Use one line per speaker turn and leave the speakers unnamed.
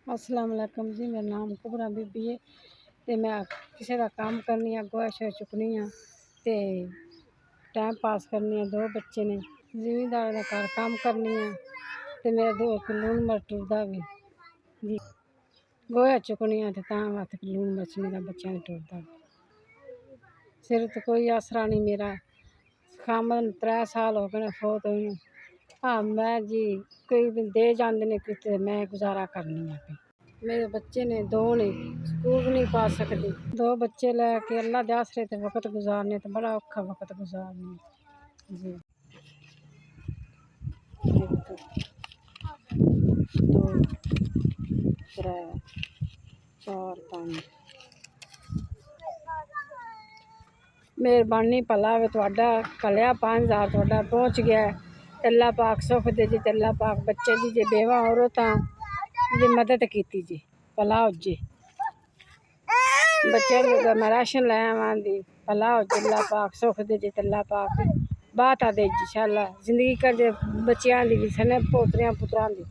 अस्सलाम वालेकुम जी। मेरा नाम कुबरा बीबी है ते मैं किसी का काम करनी आ, गोहा शोहा चुकनी आ ते टाइम पास करनी आ। दो बच्चे ने, जिमींदार का घर काम करनी आ ते मेरा 2 किलो लून मर्च टुरदा भी जी। गोहा चुकनी आ ते तां वास्ते लून मर्च मेरा बच्चों ने टुरदा। सिर ते कोई आसरा नहीं मेरा। खामन 3 साल हो गए फौत होई। हाँ मैं जी कोई भी दे जाते ने किते मैं गुजारा करनी आ। मेरे बच्चे ने 2 ने, स्कूल भी नहीं पा सकती। 2 बच्चे लैके अल्लाह दे आसरे ते वक्त गुजारने ते बड़ा औखा वक्त गुजारने जी। 1 2 3 4 5 मेहरबानी भला होवे तुहाडा, कलिया 5000 तुहाडा पहुँच गया। अल्लाह पाक सुख दे जी, अल्लाह पाक बच्चे दी जे बेवा औरतां दी मदद कीती जी, भला हो जे। बच्चे मैं राशन लै आवां दी, भला हो जे। अल्लाह पाक सुख दे जी, अल्लाह पाक बाता दे जी। इंशाअल्लाह जिंदगी कर जे बच्चियां दी भी सने पोतरियां पुत्रां दी।